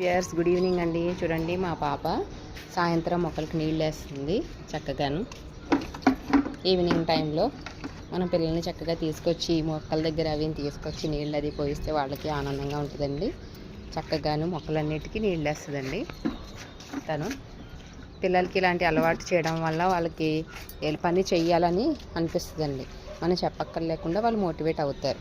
Years good evening అండి. చూడండి మా పాప సాయంత్రం మొక్కలకి నీళ్ళు వేస్తుంది చక్కగాను. ఈవినింగ్ టైంలో మన పిల్లల్ని చక్కగా తీసుకొచ్చి మొక్కల దగ్గర అవి తీసుకొచ్చి నీళ్ళు అది పోయిస్తే వాళ్ళకి ఆనందంగా ఉంటుందండి. చక్కగాను మొక్కలన్నిటికీ నీళ్ళు వేస్తుందండి తను. పిల్లలకి ఇలాంటి అలవాటు చేయడం వల్ల వాళ్ళకి ఏ పని చెయ్యాలని అనిపిస్తుందండి. మనం చెప్పక్కర్లేకుండా వాళ్ళు మోటివేట్ అవుతారు.